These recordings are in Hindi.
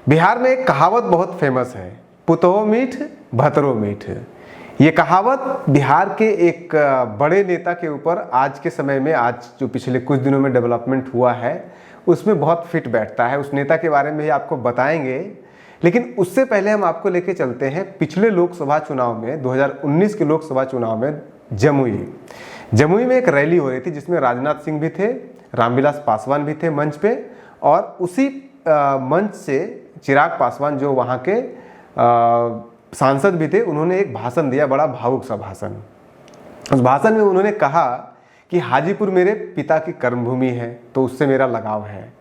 बिहार में एक कहावत बहुत फेमस है, पुतहो मीठ भतरो मीठ। ये कहावत बिहार के एक बड़े नेता के ऊपर आज के समय में, आज जो पिछले कुछ दिनों में डेवलपमेंट हुआ है उसमें बहुत फिट बैठता है। उस नेता के बारे में ही आपको बताएंगे, लेकिन उससे पहले हम आपको लेके चलते हैं पिछले लोकसभा चुनाव में, 2019 के लोकसभा चुनाव में जमुई में एक रैली हो रही थी जिसमें राजनाथ सिंह भी थे, रामविलास पासवान भी थे मंच पे, और उसी मंच से चिराग पासवान जो वहाँ के सांसद भी थे, उन्होंने एक भाषण दिया, बड़ा भावुक सा भाषण। उस भाषण में उन्होंने कहा कि हाजीपुर मेरे पिता की कर्मभूमि है तो उससे मेरा लगाव है,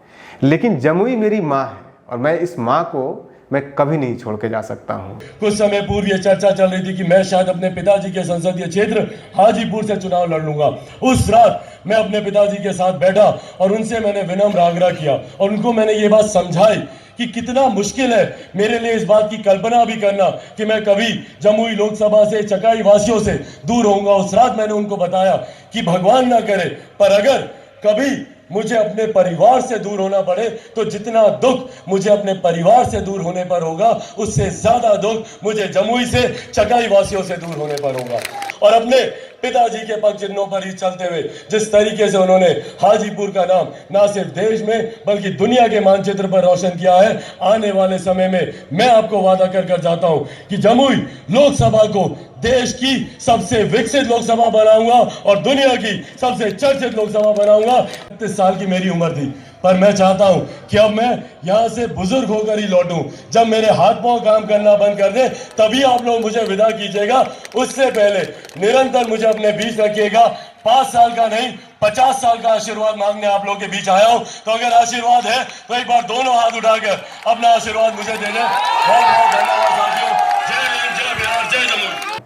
लेकिन जमुई मेरी माँ है और मैं इस माँ को मैं कभी नहीं छोड़ के जा सकता हूँ। कुछ समय पूर्व ये चर्चा चल रही थी कि मैं शायद अपने पिताजी के संसदीय क्षेत्र हाजीपुर से चुनाव लड़ लूंगा। उस रात मैं अपने पिताजी के साथ बैठा और उनसे मैंने विनम्र आग्रह किया और उनको मैंने ये बात समझाई कि कितना मुश्किल है मेरे लिए इस बात की कल्पना भी करना कि मैं कभी जमुई लोकसभा से, चकाई वासियों से दूर होऊंगा। उस रात मैंने उनको बताया कि भगवान ना करे, पर अगर कभी मुझे अपने परिवार से दूर होना पड़े तो जितना दुख मुझे अपने परिवार से दूर होने पर होगा, उससे ज्यादा दुख मुझे जमुई से, चकाई वासियों से दूर होने पर होगा। और अपने पिताजी के पग चिन्हों पर ही चलते हुए जिस तरीके से उन्होंने हाजीपुर का नाम ना सिर्फ देश में बल्कि दुनिया के मानचित्र पर रोशन किया है, आने वाले समय में मैं आपको वादा कर जाता हूं कि जमुई लोकसभा को देश की सबसे विकसित लोकसभा बनाऊंगा और दुनिया की सबसे चर्चित लोकसभा बनाऊंगा। 30 साल की मेरी उम्र थी, पर मैं चाहता हूं कि अब मैं यहां से बुजुर्ग होकर ही लौटूं। जब मेरे हाथ पांव काम करना बंद कर दे तभी आप लोग मुझे विदा कीजिएगा, उससे पहले निरंतर मुझे अपने बीच रखिएगा। 5 साल का नहीं, 50 साल का आशीर्वाद मांगने आप लोगों के बीच आया हूं, तो अगर आशीर्वाद है तो एक बार दोनों हाथ उठाकर अपना आशीर्वाद मुझे दे दें। बहुत बहुत धन्यवाद साथियों। जय हिंद, जय बिहार, जय जमुई।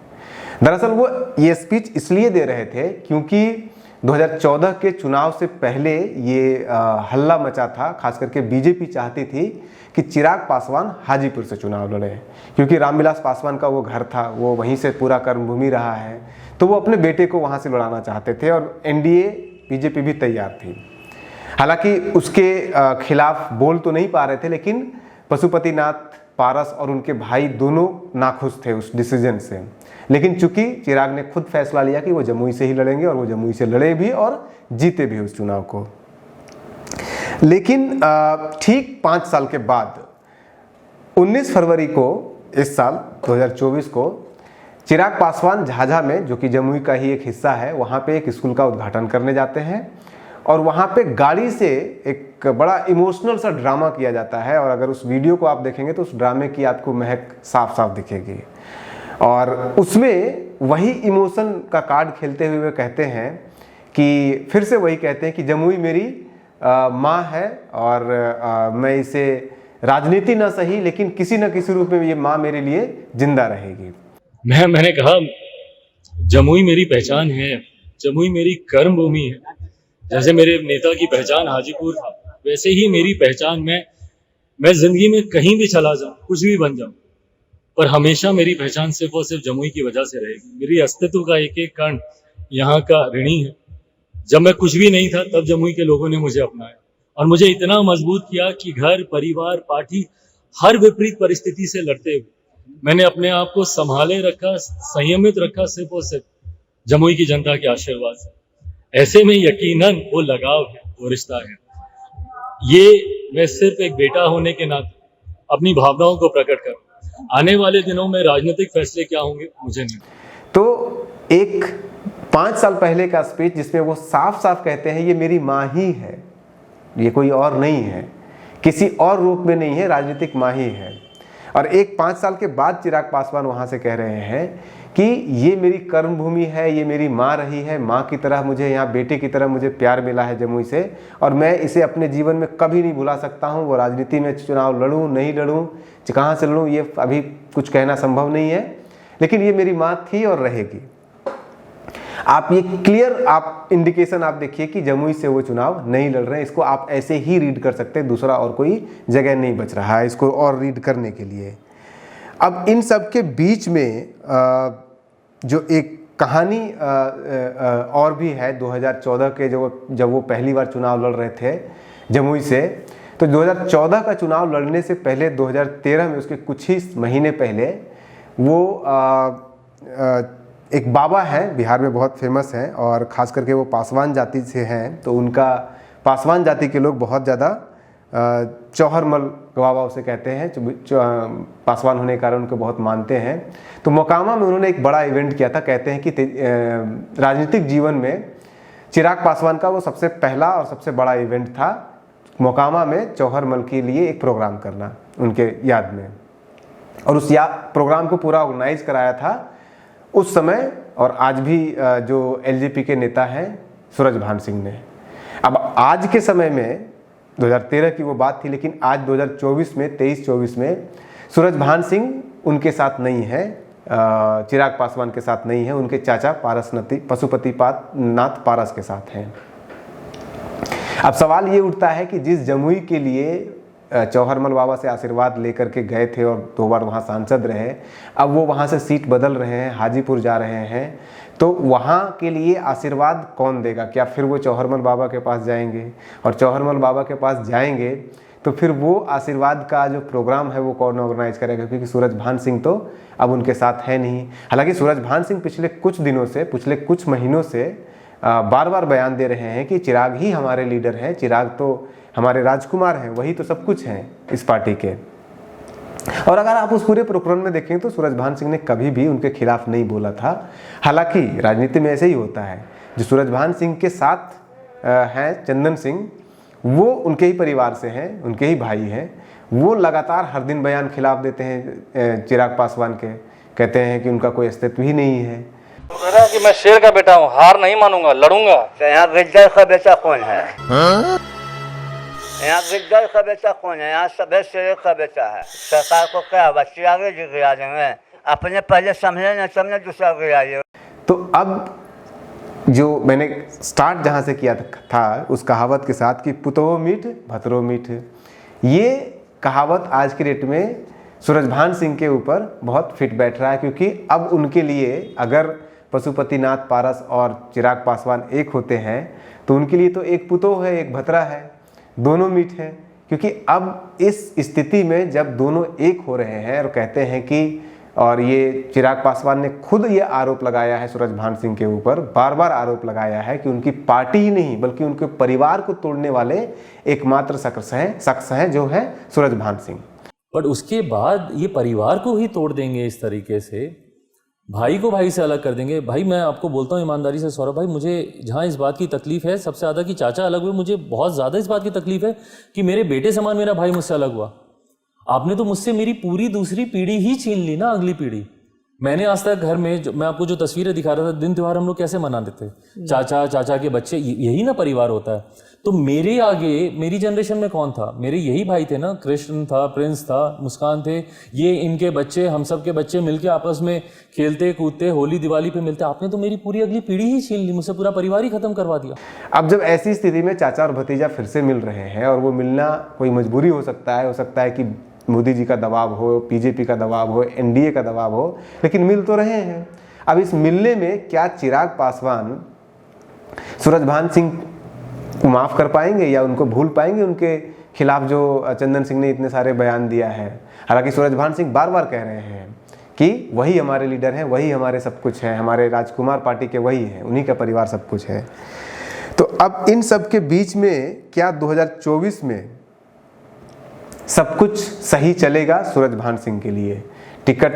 दरअसल वो ये स्पीच इसलिए दे रहे थे क्योंकि 2014 के चुनाव से पहले ये हल्ला मचा था, खास करके बीजेपी चाहती थी कि चिराग पासवान हाजीपुर से चुनाव लड़े, क्योंकि रामविलास पासवान का वो घर था, वो वहीं से पूरा कर्मभूमि रहा है, तो वो अपने बेटे को वहाँ से लड़ाना चाहते थे और एनडीए बीजेपी भी तैयार थी। हालांकि उसके खिलाफ बोल तो नहीं पा रहे थे, लेकिन पशुपतिनाथ पारस और उनके भाई दोनों नाखुश थे उस डिसीजन से। लेकिन चूंकि चिराग ने खुद फैसला लिया कि वो जमुई से ही लड़ेंगे और वो जमुई से लड़े भी और जीते भी उस चुनाव को। लेकिन ठीक 5 साल के बाद 19 फरवरी को इस साल 2024 को चिराग पासवान झाझा में, जो कि जमुई का ही एक हिस्सा है, वहाँ पे एक स्कूल का उद्घाटन करने जाते हैं और वहाँ पे गाड़ी से एक बड़ा इमोशनल सा ड्रामा किया जाता है। और अगर उस वीडियो को आप देखेंगे तो उस ड्रामे की आपको महक साफ साफ दिखेगी और उसमें वही इमोशन का कार्ड खेलते हुए वे कहते हैं कि फिर से वही कहते हैं कि जमुई मेरी माँ है और मैं इसे राजनीति ना सही लेकिन किसी न किसी रूप में ये माँ मेरे लिए जिंदा रहेगी। मैंने कहा जमुई मेरी पहचान है, जमुई मेरी कर्म भूमि है। जैसे मेरे नेता की पहचान हाजीपुर था, वैसे ही मेरी पहचान मैं जिंदगी में कहीं भी चला जाऊं, कुछ भी बन जाऊं, पर हमेशा मेरी पहचान सिर्फ और सिर्फ जमुई की वजह से रहेगी। मेरी अस्तित्व का एक एक कण यहाँ का ऋणी है। जब मैं कुछ भी नहीं था तब जमुई के लोगों ने मुझे अपनाया और मुझे इतना मजबूत किया कि घर, परिवार, पार्टी, हर विपरीत परिस्थिति से लड़ते हुए मैंने अपने आप को संभाले रखा, संयमित रखा, सिर्फ और सिर्फ जमुई की जनता के आशीर्वाद से। ऐसे में यकीनन वो लगाव है, वो रिश्ता है। ये मैं सिर्फ एक बेटा होने के नाते अपनी भावनाओं को प्रकट करूं। आने वाले दिनों में राजनीतिक फैसले क्या होंगे मुझे नहीं। तो एक 5 साल पहले का स्पीच जिसमें वो साफ साफ कहते हैं ये मेरी माँ ही है, ये कोई और नहीं है, किसी और रूप में नहीं है, राजनीतिक माँ ही है। और एक 5 साल के बाद चिराग पासवान वहाँ से कह रहे हैं कि ये मेरी कर्म भूमि है, ये मेरी माँ रही है, माँ की तरह मुझे यहाँ बेटे की तरह मुझे प्यार मिला है जमुई से और मैं इसे अपने जीवन में कभी नहीं भुला सकता हूँ। वो राजनीति में चुनाव लड़ूँ नहीं लड़ूँ, कहाँ से लड़ूँ, ये अभी कुछ कहना संभव नहीं है, लेकिन ये मेरी माँ थी और रहेगी। आप ये क्लियर आप इंडिकेशन आप देखिए कि जमुई से वो चुनाव नहीं लड़ रहे हैं। इसको आप ऐसे ही रीड कर सकते हैं, दूसरा और कोई जगह नहीं बच रहा है इसको और रीड करने के लिए। अब इन सब के बीच में जो एक कहानी और भी है 2014 के जब वो पहली बार चुनाव लड़ रहे थे जमुई से, तो 2014 का चुनाव लड़ने से पहले 2013 में, उसके कुछ ही महीने पहले, वो एक बाबा हैं, बिहार में बहुत फेमस हैं और ख़ास करके वो पासवान जाति से हैं, तो उनका पासवान जाति के लोग बहुत ज़्यादा चौहरमल बाबा उसे कहते हैं, पासवान होने के कारण उनको बहुत मानते हैं। तो मोकामा में उन्होंने एक बड़ा इवेंट किया था। कहते हैं कि राजनीतिक जीवन में चिराग पासवान का वो सबसे पहला और सबसे बड़ा इवेंट था, मोकामा में चौहरमल के लिए एक प्रोग्राम करना उनके याद में, और उस प्रोग्राम को पूरा ऑर्गेनाइज कराया था उस समय और आज भी जो एलजेपी के नेता हैं सूरजभान सिंह ने। अब आज के समय में 2013 की वो बात थी, लेकिन आज 2024 में 23-24 में सूरजभान सिंह उनके साथ नहीं है, चिराग पासवान के साथ नहीं है, उनके चाचा पशुपति नाथ पारस के साथ हैं। अब सवाल ये उठता है कि जिस जमुई के लिए चौहरमल बाबा से आशीर्वाद लेकर के गए थे और 2 बार वहाँ सांसद रहे, अब वो वहाँ से सीट बदल रहे हैं, हाजीपुर जा रहे हैं, तो वहाँ के लिए आशीर्वाद कौन देगा? क्या फिर वो चौहरमल बाबा के पास जाएंगे? और चौहरमल बाबा के पास जाएंगे तो फिर वो आशीर्वाद का जो प्रोग्राम है वो कौन ऑर्गेनाइज करेगा? क्योंकि सूरजभान सिंह तो अब उनके साथ है नहीं। हालांकि सूरजभान सिंह पिछले कुछ दिनों से, पिछले कुछ महीनों से बार बार बयान दे रहे हैं कि चिराग ही हमारे लीडर हैं, चिराग तो हमारे राजकुमार हैं, वही तो सब कुछ हैं इस पार्टी के। और अगर आप उस पूरे प्रकरण में देखें तो सूरजभान सिंह ने कभी भी उनके खिलाफ नहीं बोला था। हालांकि राजनीति में ऐसे ही होता है, जो सूरजभान सिंह के साथ हैं चंदन सिंह, वो उनके ही परिवार से हैं, उनके ही भाई हैं, वो लगातार हर दिन बयान खिलाफ देते हैं चिराग पासवान के, कहते हैं कि उनका कोई अस्तित्व ही नहीं है। तो कह रहा है कि मैं शेर का बेटा हूँ, हार नहीं मानूंगा, लड़ूंगा। यहाँ गिद्दर का बेटा कौन है? यहाँ गिद्दर का बेटा कौन है? यहाँ सभी शेर का बेटा है। सरकार को क्या बच्चे आगे जी गिरा देंगे? अपने पहले समझे न समझे दूसरा गिराइए। तो अब जो मैंने स्टार्ट जहाँ से किया था उस कहावत के साथ कि पुतहो मीठ भतरो मीठ, ये कहावत आज के डेट में सूरजभान सिंह के ऊपर बहुत फिट बैठ रहा है, क्योंकि अब उनके लिए अगर पशुपति नाथ पारस और चिराग पासवान एक होते हैं तो उनके लिए तो एक पुतोह है, एक भतरा है, दोनों मीठ हैं। क्योंकि अब इस स्थिति में जब दोनों एक हो रहे हैं और कहते हैं कि, और ये चिराग पासवान ने खुद ये आरोप लगाया है सूरजभान सिंह के ऊपर, बार बार आरोप लगाया है कि उनकी पार्टी ही नहीं बल्कि उनके परिवार को तोड़ने वाले एकमात्र शख्स हैं जो है सूरजभान सिंह। बट उसके बाद ये परिवार को ही तोड़ देंगे इस तरीके से, भाई को भाई से अलग कर देंगे। भाई मैं आपको बोलता हूँ ईमानदारी से सौरभ भाई, मुझे जहाँ इस बात की तकलीफ़ है सबसे ज़्यादा कि चाचा अलग हुए, मुझे बहुत ज़्यादा इस बात की तकलीफ़ है कि मेरे बेटे समान मेरा भाई मुझसे अलग हुआ। आपने तो मुझसे मेरी पूरी दूसरी पीढ़ी ही छीन ली ना, अगली पीढ़ी। मैंने आज तक घर में मैं आपको जो तस्वीरें दिखा रहा था, दिन त्यौहार हम लोग कैसे मनाते थे, चाचा के बच्चे, यही ना परिवार होता है। तो मेरे आगे मेरी जनरेशन में कौन था? मेरे यही भाई थे ना, कृष्ण था, प्रिंस था, मुस्कान थे, ये इनके बच्चे, हम सब के बच्चे मिलके आपस में खेलते कूदते, होली दिवाली पे मिलते। आपने तो मेरी पूरी अगली पीढ़ी ही छीन ली, मुझसे पूरा परिवार ही खत्म करवा दिया। अब जब ऐसी स्थिति में चाचा और भतीजा फिर से मिल रहे हैं, और वो मिलना कोई मजबूरी हो सकता है कि मोदी जी का दबाव हो, बीजेपी का दबाव हो, एनडीए का दबाव हो, लेकिन मिल तो रहे हैं। अब इस मिलने में क्या चिराग पासवान सूरजभान सिंह को माफ़ कर पाएंगे या उनको भूल पाएंगे, उनके खिलाफ जो चंदन सिंह ने इतने सारे बयान दिया है? हालांकि सूरजभान सिंह बार बार कह रहे हैं कि वही हमारे लीडर हैं, वही हमारे सब कुछ हैं, हमारे राजकुमार पार्टी के वही हैं, उन्हीं का परिवार सब कुछ है। तो अब इन सब के बीच में क्या 2024 में सब कुछ सही चलेगा सूरजभान सिंह के लिए? टिकट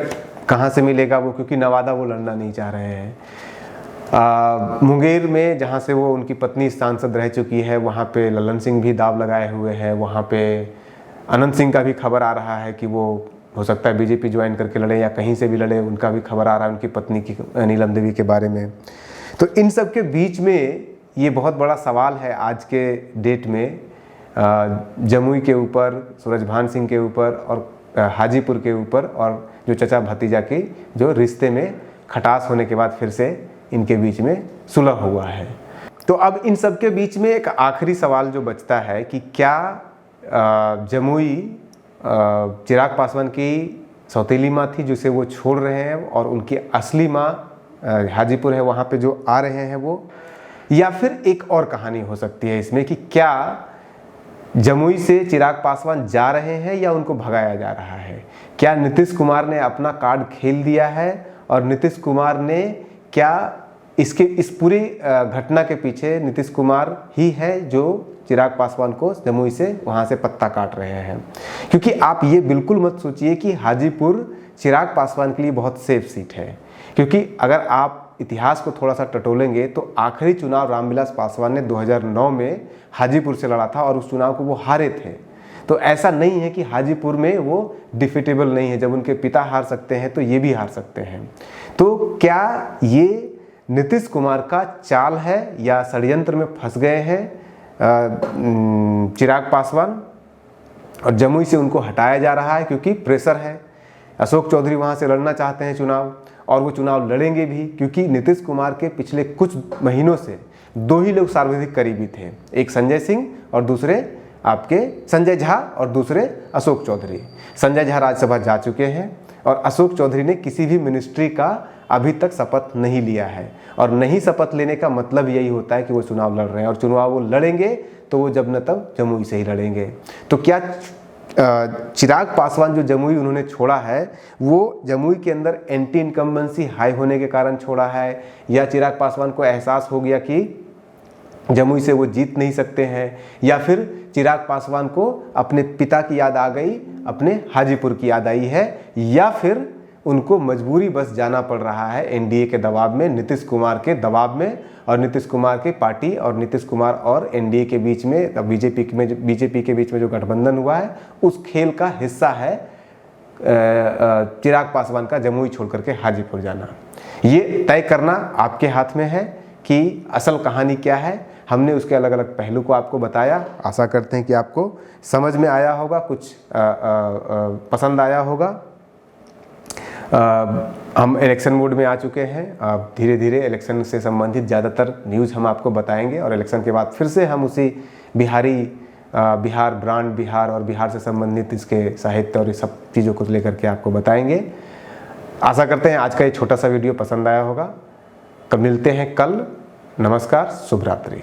कहाँ से मिलेगा वो, क्योंकि नवादा वो लड़ना नहीं चाह रहे हैं। मुंगेर में जहाँ से वो उनकी पत्नी सांसद रह चुकी है, वहाँ पे ललन सिंह भी दाव लगाए हुए हैं। वहाँ पे अनंत सिंह का भी खबर आ रहा है कि वो हो सकता है बीजेपी ज्वाइन करके लड़े या कहीं से भी लड़े, उनका भी खबर आ रहा है उनकी पत्नी की, नीलम देवी के बारे में। तो इन सब के बीच में ये बहुत बड़ा सवाल है आज के डेट में, जमुई के ऊपर, सूरजभान सिंह के ऊपर और हाजीपुर के ऊपर, और जो चचा भतीजा के जो रिश्ते में खटास होने के बाद फिर से इनके बीच में सुलह हुआ है। तो अब इन सब के बीच में एक आखिरी सवाल जो बचता है कि क्या जमुई चिराग पासवान की सौतेली माँ थी जिसे वो छोड़ रहे हैं, और उनकी असली माँ हाजीपुर है वहाँ पे जो आ रहे हैं वो, या फिर एक और कहानी हो सकती है इसमें कि क्या जमुई से चिराग पासवान जा रहे हैं या उनको भगाया जा रहा है? क्या नीतीश कुमार ने अपना कार्ड खेल दिया है और नीतीश कुमार ने क्या इस पूरी घटना के पीछे नीतीश कुमार ही है जो चिराग पासवान को जमुई से वहाँ से पत्ता काट रहे हैं? क्योंकि आप ये बिल्कुल मत सोचिए कि हाजीपुर चिराग पासवान के लिए बहुत सेफ सीट है, क्योंकि अगर आप इतिहास को थोड़ा सा टटोलेंगे तो आखिरी चुनाव रामविलास पासवान ने 2009 में हाजीपुर से लड़ा था और उस चुनाव को वो हारे थे। तो ऐसा नहीं है कि हाजीपुर में वो डिफिटेबल नहीं है। जब उनके पिता हार सकते हैं तो ये भी हार सकते हैं। तो क्या ये नीतीश कुमार का चाल है या षड्यंत्र में फंस गए हैं चिराग पासवान और जमुई से उनको हटाया जा रहा है क्योंकि प्रेशर है? अशोक चौधरी वहाँ से लड़ना चाहते हैं चुनाव और वो चुनाव लड़ेंगे भी, क्योंकि नीतीश कुमार के पिछले कुछ महीनों से दो ही लोग सर्वाधिक करीबी थे, एक संजय सिंह और दूसरे आपके संजय झा और दूसरे अशोक चौधरी। संजय झा राज्यसभा जा चुके हैं और अशोक चौधरी ने किसी भी मिनिस्ट्री का अभी तक शपथ नहीं लिया है, और नहीं शपथ लेने का मतलब यही होता है कि वो चुनाव लड़ रहे हैं और चुनाव वो लड़ेंगे तो वो जब न तब जमुई से ही लड़ेंगे। तो क्या चिराग पासवान जो जमुई उन्होंने छोड़ा है वो जमुई के अंदर एंटी इनकम्बेंसी हाई होने के कारण छोड़ा है, या चिराग पासवान को एहसास हो गया कि जमुई से वो जीत नहीं सकते हैं, या फिर चिराग पासवान को अपने पिता की याद आ गई, अपने हाजीपुर की याद आई है, या फिर उनको मजबूरी बस जाना पड़ रहा है एनडीए के दबाव में, नीतीश कुमार के दबाव में, और नीतीश कुमार की पार्टी और नीतीश कुमार और एनडीए के बीच में, बीजेपी के बीच में जो गठबंधन हुआ है उस खेल का हिस्सा है चिराग पासवान का जमुई छोड़ करके हाजीपुर जाना। ये तय करना आपके हाथ में है कि असल कहानी क्या है। हमने उसके अलग अलग पहलू को आपको बताया। आशा करते हैं कि आपको समझ में आया होगा, कुछ पसंद आया होगा। हम इलेक्शन मोड में आ चुके हैं। अब धीरे धीरे इलेक्शन से संबंधित ज़्यादातर न्यूज़ हम आपको बताएंगे और इलेक्शन के बाद फिर से हम उसी बिहार ब्रांड, बिहार और बिहार से संबंधित इसके साहित्य और ये सब चीज़ों को लेकर के आपको बताएंगे। आशा करते हैं आज का ये छोटा सा वीडियो पसंद आया होगा। कब मिलते हैं कल। नमस्कार, शुभ रात्रि।